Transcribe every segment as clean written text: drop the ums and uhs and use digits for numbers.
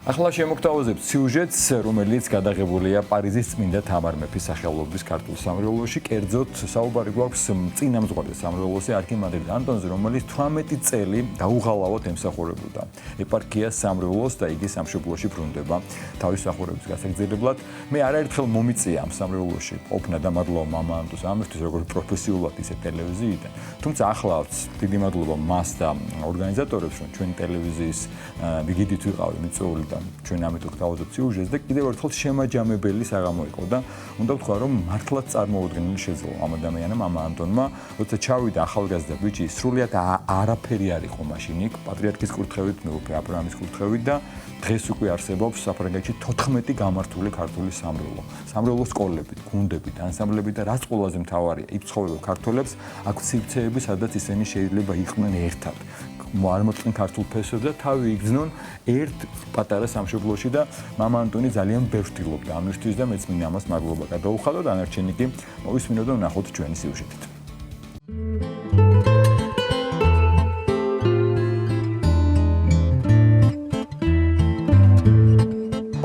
ახლა შემოგთავაზებთ სიუჟეტს, რომელიც გადაღებულია პარიზის წმინდა თამარ მეფის სახელობის ქართულ სამრევლოში. კერძოდ, საუბარი გვაქვს წინამძღვარი სამრევლოსი არქიმანდრიტ ანტონზე, რომელიც 18 წელი დაუღალავად ემსახურებოდა ეპარქიას სამრევლოს და იგი სამშობლოში ბრუნდება თავის მსახურების გასაგრძელებლად. მე არაერთხელ მომიწია ამ სამრევლოში ყოფნა და მადლობა მამა ანტონს ამისთვის, როგორც პროფესიულად, ისე ტელევიზიიდან. თუმცა ახლაც დიდი მადლობა მას და ორგანიზატორებს, რომ ჩვენი ტელევიზიის ბიგიდით ვიყავი მიწვეული და ჩვენ ამით ვთავაზობთ სიუჟეტს და კიდევ ერთხელ შემაჯამებელი საღამო იყო და უნდა ვთქვა, რომ მართლაც წარმოუდგენელი შეძლო ამ ადამიანმა, მამა ანტონმა, როცა ჩავიდა ახალგაზრდა ბიჭი, სრულიად არაფერი არ იყო მაშინ იქ, პატრიარქის კურთხევით, მეუფე აბრაამის კურთხევით და დღეს უკვე არსებობს საფრანგეთში 14 გამართული ქართული სამრევლო. სამრევლო სკოლებით, გუნდებით, ანსამბლებით და რაც ყველაზე მთავარია, იქ ცხოვრობენ ქართველებს, აქვს სივრცეები, სადაც ისინი შეიძლება იყვნენ ერთად. არ მოწყენ ქართულ ფესვებს და თავი იგრძნონ ერთ პატარა სამშობლოში და მამა ანტონი ძალიან ბევრს ვთილობდა ამისთვის და მეც მინდა ამას მადლობა გადაუხადო და დანარჩენი კი მოვისმინოთ და ვნახოთ ჩვენი სიუჟეტით.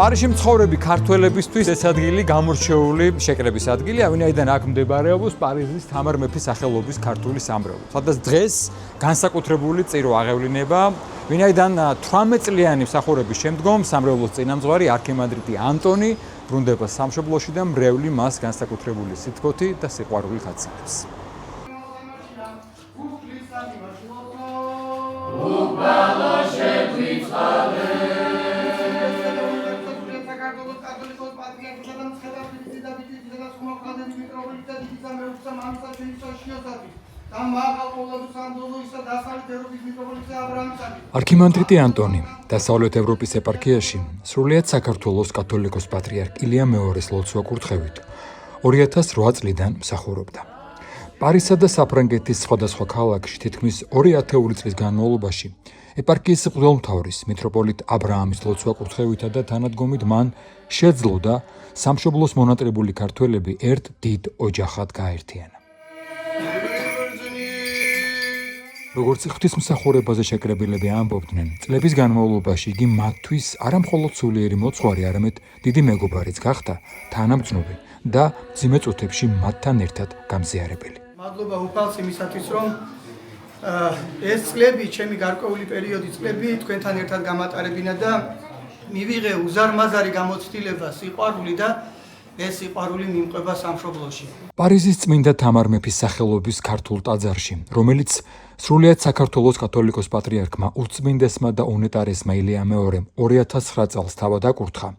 პარიზში მცხოვრები ქართველებისთვის ეს ადგილი გამორჩეული შეკრების ადგილია, ვინაიდან აქ მდებარეობს პარიზის თამარ მეფის სახელობის ქართული სამრევლო. სადაც დღეს განსაკუთრებული წირო აღევლინება, ვინაიდან 18 წლიანი მსახურების შემდგომ სამრევლოს წინამძღვარი არქიმანდრიტი ანტონი ბრუნდება სამშობლოში და მრევლი მას განსაკუთრებული სითბოთი და სიყვარულით აცილებს. არქიმანდრიტი ანტონი დასავლეთ ევროპის ეპარქიაში სრულიად საქართველოს კათოლიკოს პატრიარქ ილია მეორის ლოცვა კურთხევით 2008 წლიდან მსახურობდა. პარიზსა და საფრანგეთის სხვადასხვა ქალაქში თითქმის 2 ათეული წლის განმავლობაში ეპარქიის მღვდელმთავრის მიტროპოლიტ აბრაამის ლოცვა კურთხევითა და თანადგომით მან შეძლო და სამშობლოს მონატრებული ქართველები ერთ დიდ ოჯახად გაერთიანა. როგორც ღვთისმსახურებაზე შეკრებილები ამბობდნენ, წლების განმავლობაში იგი მათთვის არა მხოლოდ სულიერი მოძღვარი, არამედ დიდი მეგობარიც გახდა, თანამგზნობი და მძიმე წუთებში მათთან ერთად გამზიარებელი. მადლობა უფალს იმისათვის, რომ ეს წლები, ჩემი გარკვეული პერიოდი წლები თქვენთან ერთად გამატარებინა და მივიღე უზარმაზარი გამოცდილება, სიყვარული და ეს სიყვარული მიმყვება სამშობლოში. პარიზის წმინდა თამარ მეფის სახელობის ქართულ ტაძარში, რომელიც სრულიად საქართველოს კათოლიკოს პატრიარქმა ურწმინდესმა და უნეტარესმა ილია მეორემ 2009 წელს თავად აკურთხა,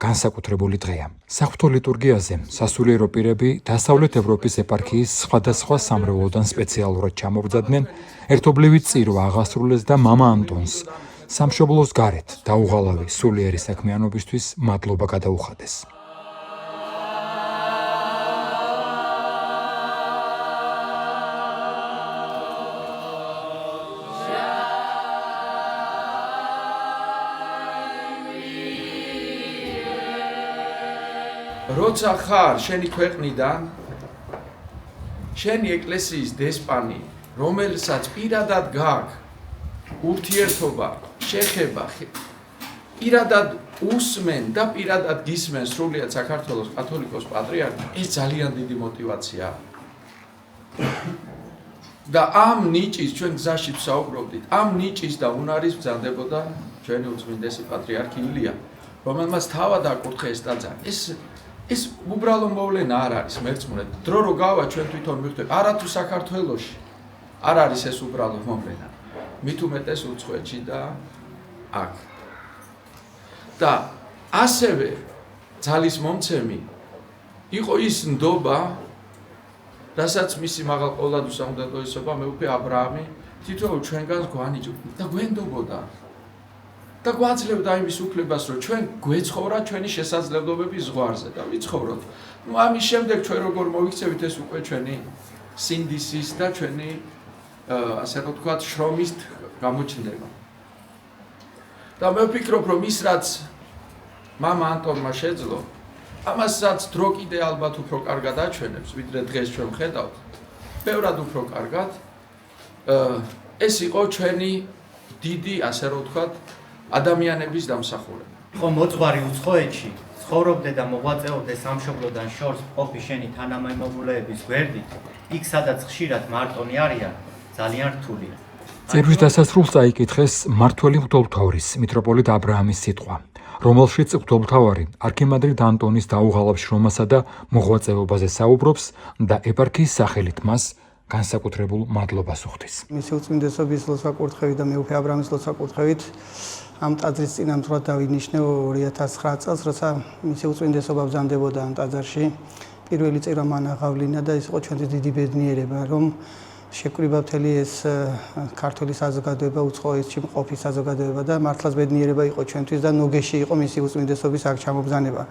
განსაკუთრებული დღეა. საღვთო ლიტურგიაზე სასულიერო პირები დასავლეთ ევროპის ეპარქიის სხვადასხვა სამრევლოდან სპეციალურად ჩამობრძადნენ, ერთობლივი წირო აღასრულეს და მამა ანტონს სამშობლოს გარეთ დაუღალავი სულიერი საქმიანობისთვის მადლობა გადაუხადეს. როცა ხარ შენი ქვეყნიდან, შენი ეკლესიის დესპანი, რომელსაც პირადად გაქვს ურთიერთობა, შეხება, პირადად უსმენ და პირადად გისმენ სრულიად საქართველოს კათოლიკოს პატრიარქი, ეს ძალიან დიდი მოტივაციაა. და ამ ნიჭის ჩვენ გზაში ვსაუბრობდით, ამ ნიჭის და უნარის ბრძანდებოდა ჩვენი ურწმინდესი პატრიარქი ილია, რომელმაც თავად აკურთხა ეს ტაძარი. ეს უბრალო მოვლენა არ არის, მერწმუნეთ. დრო რო გავა ჩვენ თვითონ მივხვდებით, არათუ საქართველოში არ არის ეს უბრალო მოვლენა. მით უმეტეს უცხოეთში და აქ. და ასევე ძალის მომცემი იყო ის ნდობა, რასაც მისი მაღალ ყოვლადუსამდელოებისობა მეუფე აბრაამი თითოეულ ჩვენგანს გვანიჭებდა და გვენდობოდა. და გვაძლევდა იმის უფლებას, რომ ჩვენ გვეცხოვრა ჩვენი შესაძლებლობების ზღვარზე და ვიცხოვროთ. ამის შემდეგ ჩვენ როგორ მოვიქცევით ეს უკვე ჩვენი სინდისის და ჩვენი ასე რომ ვთქვათ, შრომის გამოჩნდება. და მე ვფიქრობ, რომ ის რაც მამა ანტონმა შეძლო, ამასაც დრო კიდე ალბათ უფრო კარგად აჩვენებს, ვიდრე დღეს ჩვენ ვხედავთ. ბევრად უფრო კარგად. ეს იყო ჩვენი დიდი, ასე რომ ვთქვათ, ადამიანების დამსახურება. იყო მოძღვარი უცხოეთში, ცხოვრობდე და მოღვაწეობდე სამშობლოდან შორს ყოფი შენი თანამემამულეების გვერდით, იქ სადაც ხშირად მარტონი არიან, ძალიან რთულია. წირვის დასასრულს წაიკითხეს მმართველი მღვდელმთავრის მიტროპოლიტ ა ブラ ამის სიტყვა, რომელშიც მღვდელმთავარი არქიმანდრიტ ანტონის დაუღალავს შრომასა და მოღვაწეობაზე საუბრობს და ეპარქიის სახელით მას განსაკუთრებულ მადლობას უხდის. მისი უწმინდესობის ლოცვა-კურთხევით და მეუფე ა ブラ ამის ლოცვა-კურთხევით ამ ტაძრის წინამძღვრად დავინიშნე 2009 წელს, როცა მისი უწმინდესობა ბრძანდებოდა ამ ტაძარში. პირველი წერა მან აღავლინა და ის იყო ჩვენთვის დიდი ბედნიერება, რომ შეკვირვა მთელი ეს ქართული საზოგადოება, უცხოეთში მყოფი საზოგადოება და მართლაც ბედნიერება იყო ჩვენთვის და ნუგეში იყო მისი უწმინდესობის აქ ჩამობრძანება.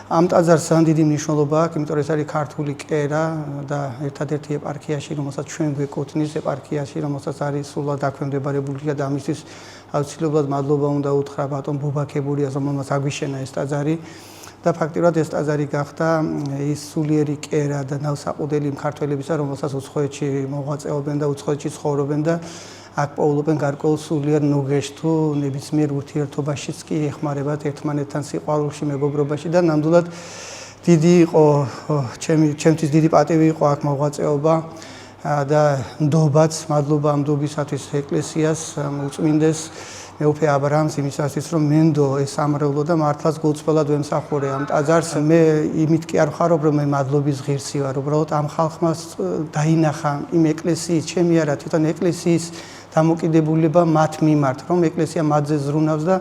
ამ ტაძარს ძალიან დიდი მნიშვნელობა აქვს, იმიტომ რომ ეს არის ქართული კერა და ერთადერთი ეპარქიაში, რომელსაც ჩვენ გვეკუთვნის ეპარქიაში, რომელსაც არის სულად დაქვემდებარებული და ამისთვის აუცილებლად მადლობა უნდა უთხრა ბატონ ბუბაქებურიას, რომელმაც აგვიშენა ეს ტაძარი. და ფაქტიურად ეს ტაძარი გახდა ის სულიერი კერა და ნავსაყუდელი მქართველებისა, რომელსაც უცხოეთში მოღვაწეობენ და უცხოეთში ცხოვრობენ და აქ პოულობენ გარკვეულ სულიერ ნუგეშს თუ ნებისმიერ ურთიერთობაშიც კი ეხმარებათ ერთმანეთთან სიყვარულში, მეგობრობაში და ნამდვილად დიდი იყო ჩემთვის დიდი პატივი იყო აქ მოღვაწეობა და ნდობაც, მადლობა ამ ნდობისათვის ეკლესიას, უწმინდეს მეუფე ა ブラ ამს იმისათვის, რომ მენდო ეს სამრევლო და მართლაც გულწრფელად ვემსახურე ამ ტაძარს. მე იმით კი არ ვხარო, რომ მე მადლობის ღირსი ვარ, უბრალოდ ამ ხალხმა დაინახა იმ ეკლესიის, ჩემი არა, თვითონ ეკლესიის დამოკიდებულება მათ მიმართ, რომ ეკლესია მათზე ზრუნავს და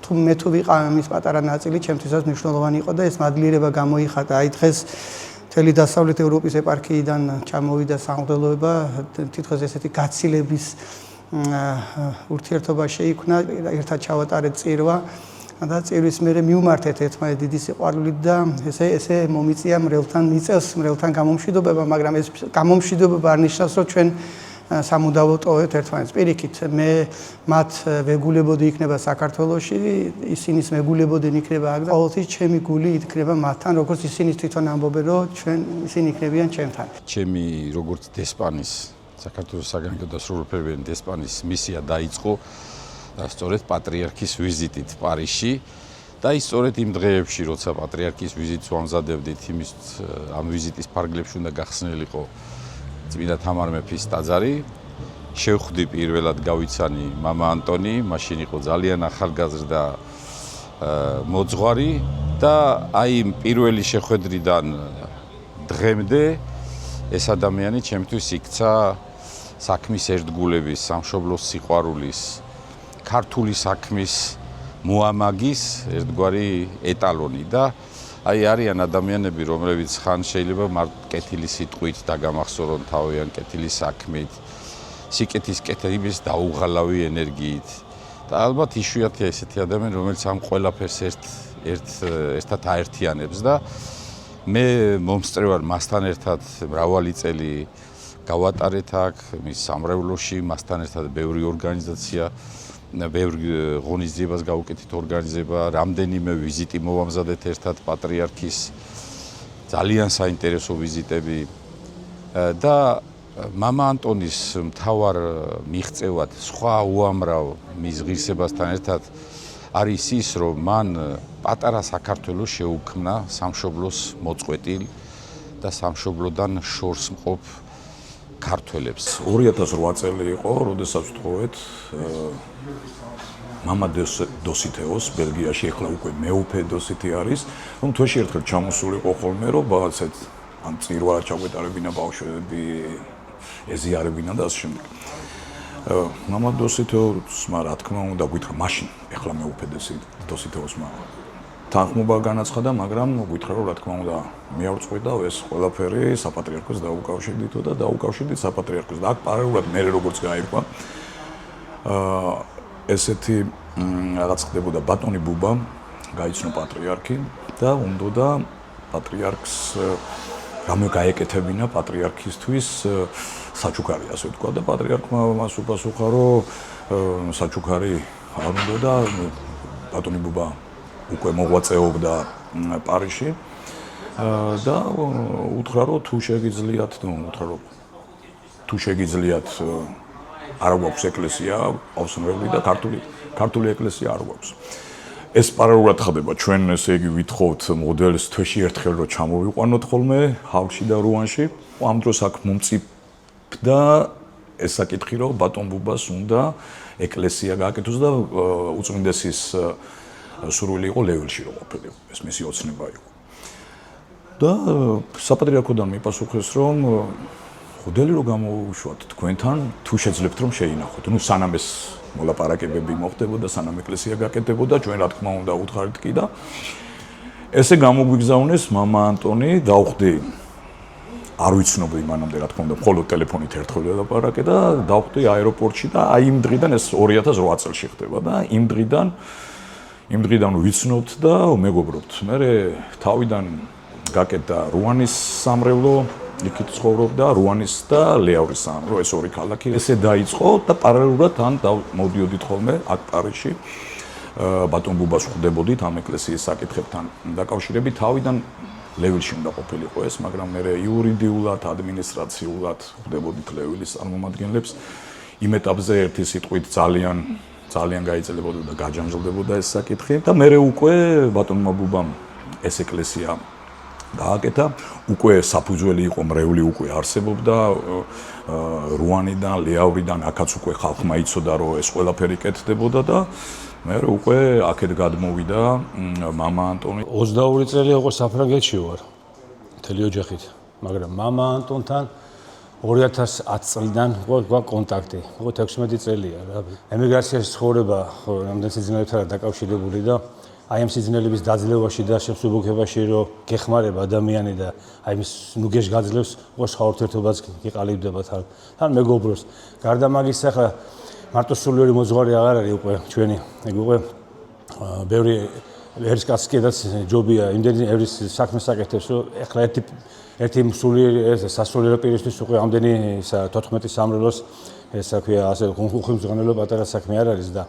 მე თუ ვიყავ ამის პატარა ნაწილი, ჩემთვისაც მნიშვნელოვანი იყო და ეს მადლიერება გამოიხატა. აი დღეს მთელი დასავლეთ ევროპის ეპარქიიდან ჩამოვიდა სამღვდელოება, თითქოს ესეთი გაცილების ურთიერთობა შეიქმნა, ერთად ჩავატარეთ წირვა და წირვის მერე მივმართეთ ერთმანეთ დიდი სიყვარულით და ესე მომიწია მრევლთან, მიწევს მრევლთან გამომშვიდობება, მაგრამ ეს გამომშვიდობება არ ნიშნავს, რომ ჩვენ სამუდაოდ ტოვებთ ერთმანეთს. პირიქით, მე მათ ვეგულებოდი იქნება საქართველოში, ისინიც მეგულებოდნენ იქნება აქ და ყოველთვის ჩემი გული იქნება მათთან, როგორც ისინი თვითონ ამბობენ, რომ ისინი იქნებიან ჩემთან. ჩემი როგორც დესპანის საქართველოს საგანგებო და სრულუფლებიანი დესპანის მისია დაიწყო სწორედ პატრიარქის ვიზიტით პარიზში და ის სწორედ იმ დღეებში, როცა პატრიარქის ვიზიტს ვამზადებდით, ამ ვიზიტის ფარგლებში უნდა გახსნილიყო წმინდა თამარ მეფის ტაძარი. შევხვდი პირველად გავიცანი მამა ანტონი, მაშინ იყო ძალიან ახალგაზრდა მოძღვარი და აი იმ პირველი შეხვედრიდან დღემდე ეს ადამიანი ჩემთვის იქცა საქმის ერთგულების, სამშობლოს სიყვარულის, ქართული საქმის მოამაგის ერთგვარი ეტალონი და აი არიან ადამიანები, რომლებიც ხან შეიძლება კეთილი სიტყვით დაგამახსოვრონ თავიანთ კეთილი საქმით, სიკეთის კეთილების დაუღალავი ენერგიით და ალბათ იშვიათია ესეთი ადამიანი, რომელიც ამ ყველაფერს ერთად აერთიანებს და მე მომსწრევარ მასთან ერთად მრავალი წელი გავატარეთ აქ მის სამრევლოში, მასთან ერთად ბევრი ორგანიზაცია, ბევრი ღონისძიებას გაუკეთეთ ორგანიზება, რამდენიმე ვიზიტი მოვამზადეთ ერთად პატრიარქის, ძალიან საინტერესო ვიზიტები და მამა ანტონის მთავარ მიღწევად სხვა უამრავ მის ღირსებასთან ერთად არის ის, რომ მან პატარა საქართველოს შეუქმნა სამშობლოს მოწყვეტილ და სამშობლოდან შორს მყოფ ქართველებს. 2008 წელი იყო, როდესაც ვთხოვეთ მამა დოსითეოს ბელგიაში, ახლა უკვე მეუფე დოსითე არის, რომ თვეში ერთხელ ჩამოსულიყო ხოლმე, რომ ბაცეთ ამ წირვა ჩაგვეტარებინა ბავშვები, ეზიარებინა და ასე შემდეგ. მამა დოსითეოსმა რა თქმა უნდა გითხრა მაშინ, ახლა მეუფე დოსითეოსმა თანხმობა განაცხადა, მაგრამ გითხრა რომ რა თქმა უნდა მე არ წყვიდა ეს ყველაფერი საპატრიარქოს დაუკავშირდითო და დაუკავშირდით საპატრიარქოს და აქ პარალელურად მე როგორც გაირკვა ესეთი რაღაც ხდებოდა ბატონი ბუბა გაიცნო პატრიარქი და უნდოდა პატრიარქს რამე გაეკეთებინა პატრიარქისთვის საჩუქარი ასე ვთქვა და პატრიარქმა მას უპასუხა რომ საჩუქარი არ უნდა და ბატონი ბუბა უკვე მოღვაწეობდა პარიზში და უთხრა რომ თუ შეგიძლიათ არ გვაქვს ეკლესია, ავსნელი და ქართული ეკლესია არ გვაქვს. ეს პარალელურად ხდება ჩვენ ესე იგი ვითხოვთ მოდელს თვეში ერთხელ რომ ჩამოვიყვანოთ ხოლმე ჰალში და რუანში. ამ დროს აქ მომწიფდა ეს საკითხი რომ ბატონ ბუბას უნდა ეკლესია გააკეთოს და უწმინდესის სურვილი იყო ლევილში რომ ყოფილიყო. ეს მისი ოცნება იყო. და საპატრიარქოდან მიპასუხეს რომ ხოდელი რომ გამოუშვათ თქვენთან თუ შეძლებთ რომ შეინახოთ. ნუ სანამ ეს მოლაპარაკებები მოხდებოდა, სანამ ეკლესია გაკეთდებოდა, ჩვენ რა თქმა უნდა უთხარით კი და ესე გამოგვიგზავნეს მამა ანტონი, დავხვდი არ ვიცნობდი მანამდე რა თქმა უნდა, მხოლოდ ტელეფონით ერთხელ ელაპარაკე და დავხვდი აეროპორტში და აი იმ დღიდან ეს 2008 წელს ხდება და იმ დღიდან ვიცნობთ და მეგობრობთ. მე თავიდან გაკეთდა რუანის სამრევლო, იქით ცხოვრობდა რუანის და ლეავრის სამრევლო, ეს ორი ქალაქი. ესე დაიწყო და პარალელურად თან მოვდიოდით ხოლმე აქ პარიზში. ბატონ ბუბას ხვდებოდით ამ ეკლესიის საკითხებთან დაკავშირებით. თავიდან ლევილში უნდა ყოფილიყო ეს, მაგრამ მე იურიდიულად, ადმინისტრაციულად ხვდებოდით ლევილის წარმომადგენლებს. იმ ეტაპზე ერთი სიტყვით ძალიან გაიწელებოდა და გაჯანმრთელდებოდა ეს საკითხი და მე უკვე ბატონმა ბუბამ ეს ეკლესია გააკეთა, უკვე საფუძველი იყო, მრევლი უკვე არსებობდა რუანიდან, ლეავრიდან, აქაც უკვე ხალხმა იცოდა რომ ეს ყველაფერი კეთდებოდა და მე უკვე აქეთ გადმოვიდა მამა ანტონი. 22 წელი იყო საფრანგეთში ვარ, მთელი ოჯახით, მაგრამ მამა ანტონთან 2010 წლიდან გვაქვს კონტაქტი. იყო 16 წელია რა. ემიგრაციაში ცხოვრება რამდენ სიძნელებთან დაკავშირებული და აი ამ სიძნელების დაძლევაში და შემსუბუქებაში რომ გეხმარება ადამიანი და აი მის ნუგეშ გაძლევს, უკვე სხვა ურთიერთობაც გიყალიბდება თან მეგობროს. გარდა მაგისა ხა მარტო სულიერი მოძღვარი აღარ არის უკვე ჩვენი, ეგ უკვე ბევრი ერის კაცს კიდაც ჯობია იმდენი ერის საქმეს აკეთებს, რომ ეხლა ერთი სულიერი ეს სასულიერო პირისთვის უკვე ამდენი 14 სამრევლოს ესა ქვია ასე ხუმხმზღანელო პატარა საქმე არ არის და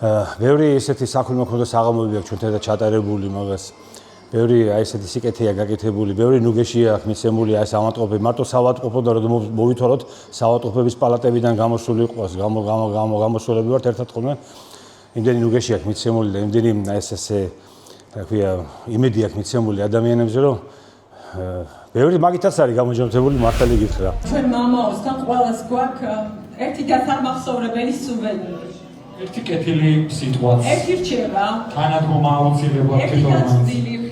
ბევრი ესეთი საქმე მოხდა საღამოები აქვს ჩვენთან და ჩატარებული მაგას. ბევრი აი ესეთი სიკეთეა გაკეთებული, ბევრი ნუგეშია აქ მიცემული აი ეს ავადმყოფები, მარტო საავადმყოფო და რომ მოვითვალოთ საავადმყოფების პალატებიდან გამოსული ყავს, გამოსულები ვართ ერთად ხოლმე. იმდენი ნუგეში აქ მიცემული და იმდენი აი ესე რა ქვია იმედი აქ მიცემული ადამიანებზე რომ ბევრი მაგითაც არის გამოჯანმრთელებული მართალი გითხრა. ჩვენ მამაოსთან ყველას გვაქვს ერთი გასამახსოვრებელი სუვენირი. ერთი კეთილი სიტუაცია. ერთი რჩება. თანადგომა აუცილებლად თვითონაც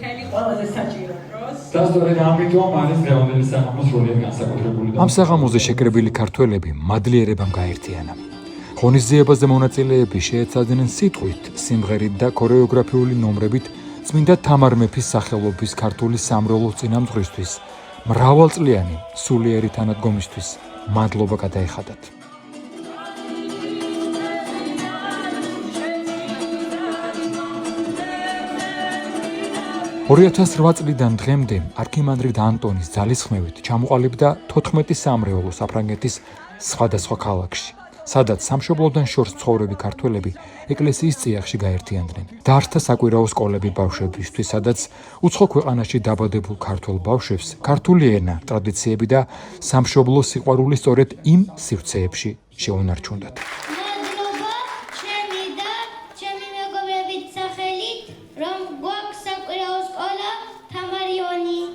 ხელი ყველაზე საჭირო დროს. და სწორედ ამიტომ არის დღევანდელი საღამოს როლი განსაკუთრებული. ამ საღამოზე შეკრებილი ქართველები მადლიერებამ გაერთიანა. ღონისძიებაზე მონაწილეები შეეცადნენ სიტყვით, სიმღერით და ქორეოგრაფიული ნომრებით წმინდა თამარ მეფის სახელობის ქართული სამრევლოს წინამძღვრისთვის, მრავალწლიანი სულიერი თანადგომისთვის მადლობა გადაეხადათ. 2008 წლიდან დღემდე არქიმანდრიტ ანტონის ძალისხმევით ჩამოყალიბდა 14 სამრევლო საფრანგეთის სხვადასხვა ქალაქში, სადაც სამშობლოდან შორს ცხოვრები ქართველები ეკლესიის წიაღში გაერთიანდნენ. დაარსდა საკვირაო სკოლები ბავშვებისთვის, სადაც უცხო ქვეყანაში დაბადებულ ქართველ ბავშვებს ქართული ენა, ტრადიციები და სამშობლოს სიყვარული სწორედ იმ სივრცეებში შეუნარჩუნდათ.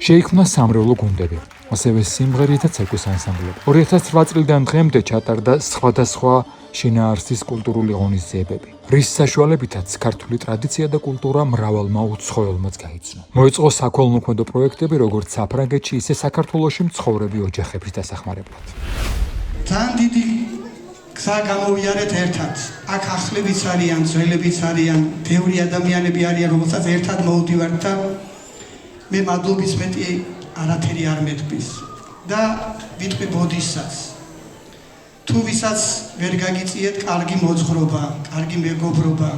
შეიქმნა სამრევლო გუნდები, ასევე სიმღერის და ცეკვის ანსამბლები. 2008 წლიდან დღემდე ჩატარდა სხვადასხვა შინაარსის კულტურული ღონისძიებები, რის საშუალებითაც ქართული ტრადიცია და კულტურა მრავალმა უცხოელმაც გაიცნო. მოეწყო საქველმოქმედო პროექტები როგორც საფრანგეთში, ისე საქართველოში მცხოვრები ოჯახების დასახმარებლად. ძალიან დიდი გზა გამოვიარეთ ერთად. აქ ახლებიც არიან, ძველებიც არიან, ბევრი ადამიანები არიან, რომელსაც ერთად მოვდივართ და მე მადლობის მეტი არაფერი არ მეტყვის და ვიტყვი ბოდისაც. თუ ვისაც ვერ გაგიწიეთ კარგი მოძღვრობა, კარგი მეგობრობა,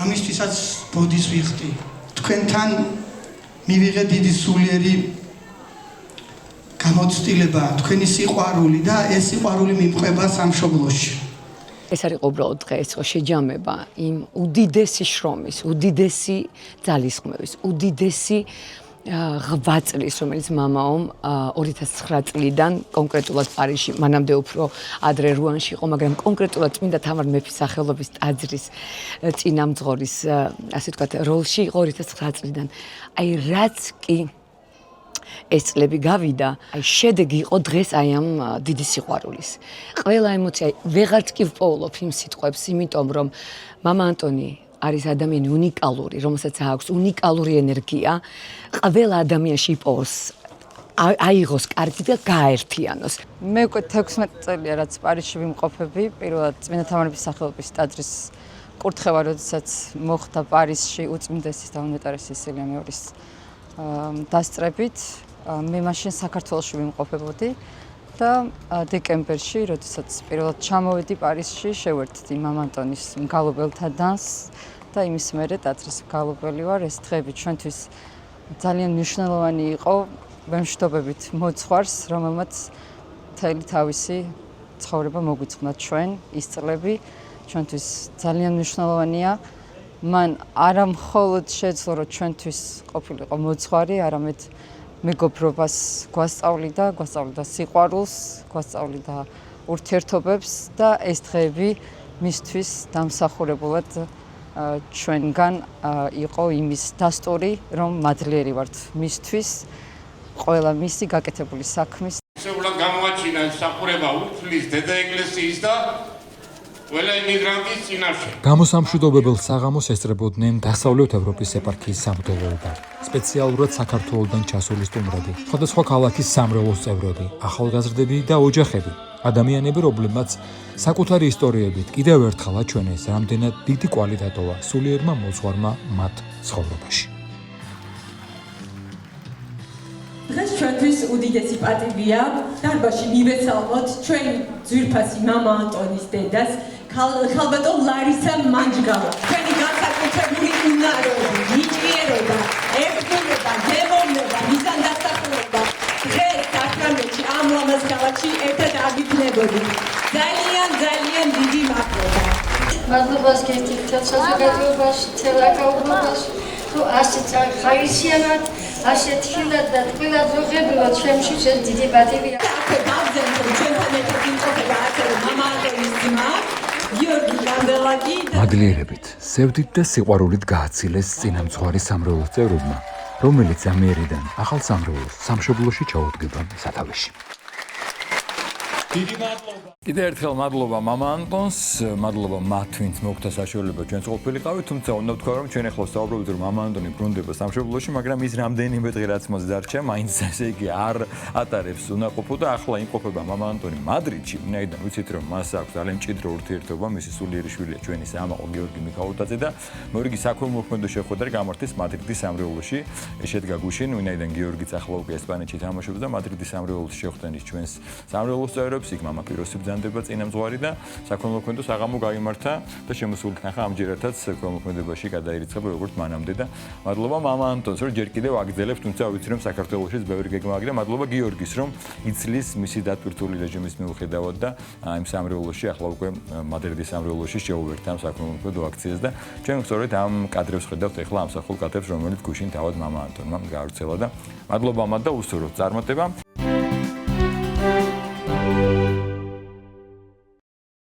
ამისთვისაც ბოდის ვიხდი. თქვენთან მივიღე დიდი სულიერი გამოცდილება, თქვენი სიყვარული და ეს სიყვარული მიმყება სამშობლოში. ეს არის უბრალოდ დღეს შეჯამება იმ უდიდესი შრომის, უდიდესი ძალისხმევის, უდიდესი 8 წლის, რომელიც მამაომ 2009 წლიდან კონკრეტულად პარიზში, მანამდე უფრო ადრე რუანში იყო, მაგრამ კონკრეტულად წმინდა თამარ მეფის სახელობის ტაძრის წინამძღოლის, ასე ვთქვათ, როლში იყო 2009 წლიდან. აი რაც კი ეს წლები გავიდა, აი შედეგი იყო დღეს აი ამ დიდი სიყვარულის. ყველა ემოცია, ვეღარც კი ვპოულობ იმ სიტყვებს, იმიტომ რომ მამა ანტონი არის ადამიანი უნიკალური, რომელსაც აქვს უნიკალური ენერგია, ყველა ადამიანში იპოვოს, აიღოს კარგი და გააერთიანოს. მე უკვე 16 წელია რაც პარიზში ვიმყოფები, პირველად წმინდა თამარ მეფის სახელობის ტაძრის კურთხევა, როდესაც მოხდა პარიზში უწმინდესის და უნეტარეს სესილია მეორის დასწრებით. მე მაშინ საქართველოში ვიმყოფებოდი და დეკემბერში, როდესაც პირველად ჩამოვედი პარიზში, შევერთდი მამა ანტონის მგალობელთა დასს და იმის მერე ტაძრის მგალობელი ვარ. ეს დღეები ჩვენთვის ძალიან მნიშვნელოვანი იყო, ვემშვიდობებით მოძღვარს, რომელმაც მთელი თავისი ცხოვრება მოგვიწყნა ჩვენ, ის წლები ჩვენთვის ძალიან მნიშვნელოვანია. მან არა მხოლოდ შეძლო, რომ ჩვენთვის ყოფილიყო მოძღვარი, არამედ მეგობრობას გვასწავლიდა სიყვარულს, გვასწავლიდა ურთიერთობებს და ეს დღეები მისთვის დამსახურებულად ჩვენგან იყო იმის დასტური, რომ მადლიერი ვართ მისთვის, ყველა მისი გაკეთებული საქმის. შეუძლია გამოაჩინა სახურება უფლის დედა ეკლესიის და ყველა იმიგრანტის წინაშე. გამოსამშვიდობებელ საღამოს ესწრებოდნენ დასავლეთ ევროპის ეპარქიის სამღვდელოება, სპეციალურად საქართველოსდან ჩასული სტუმრები, სხვადასხვა ქალაქის სამრევლოს წევრები, ახალგაზრდები და ოჯახები, ადამიანები, რომლებმაც საკუთარი ისტორიებით კიდევ ერთხელ აჩვენეს, რამდენად დიდი კვალი დატოვა სულიერმა მოძღვარმა მათ ცხოვრებაში. დღეს ჩვენთვის უდიდესი პატივია დარბაზში მივეცალოთ ჩვენი ძვირფასი მამა ანტონის დედას, ქალბატონ ლარისა მანჯგალა. ჩვენი განსაკუთრებული უნაროები, ნიჭიერება, ერთგულება, გემოვნება, მიზანდასახულება დღეს საფრანგეთში ამ ლამაზ ქალაქში ერთად აგიქმნებოდით. ძალიან დიდი მადლობა. მადლობას გეთქვით საზოგადოებაში, თელაკაუბნობაში, თუ ასე ხარისიანად, ასე თილად და ყველა ზოღებულად ჩემში ეს დიდი პატივია. აქ გავზენდო ჩვენთან ერთად იმყოფება ასევე მამა ანტონის ძმა, გიორგი კანდელაკი. მადლიერებით, სევდით და სიყვარულით გააცილეს წინამძღვარი სამრევლოს წევრებმა, რომელიც ამიერიდან ახალ სამრევლოს სამშობლოში ჩაუდგება სათავეში. დიდი მადლობა. კიდევ ერთხელ მადლობა მამა ანტონს, მადლობა მათ, ვინც მოგვცა საშუალება ჩვენს ყოფილიყავით, თუმცა უნდა ვთქვა, რომ ჩვენ ახლა ვსაუბრობთ, რომ მამა ანტონი ბრუნდება სამშობლოში, მაგრამ ის რამდენიმე დღე რაც მას დარჩა, მაინც ესე იგი არ ატარებს უნაყოფო და ახლა იმყოფება მამა ანტონი მადრიდში, ვინაიდან ვიცით, რომ მას აქვს ძალიან მჭიდრო ურთიერთობა, მისი სულიერი შვილია ჩვენი სამაყო გიორგი მიქაუტაძე და მორიგი საქველმოქმედო შეხვედრა გამართეს მადრიდის სამრევლოში. შედგა გუშინ, ვინაიდან გიორგიც ახლა უკვე ესპანეთში თამაშობს და მადრიდის სამრევლოში შეხვდენის ჩვენს სამრევლოს წევრებს, იქ მამა პიროსი ბრძანდება წინამძღვარი და საქველმოქმედო საღამო გაიმართა და შემოსული ნახა ამჯერადაც საქველმოქმედებაში გადაირიცხება როგორც მანამდე და მადლობა მამა ანტონს, რომ ჯერ კიდევ აგრძელებს, თუმცა ვიცი რომ საქართველოშიც ბევრი გეგმაა და მადლობა გიორგის, რომ იცლის მისი დატვირთული რეჟიმის მიუხედავად და იმ სამრევლოში ახლა უკვე მადრიდის სამრევლოში შეუერთდა ამ საქველმოქმედო აქციას და ჩვენ სწორედ ამ კადრებს ხედავთ ახლა ამ სახულ კადრებს, რომელიც გუშინ თავად მამა ანტონმა გაავრცელა და მადლობა მათ და უსურვოთ წარმატება.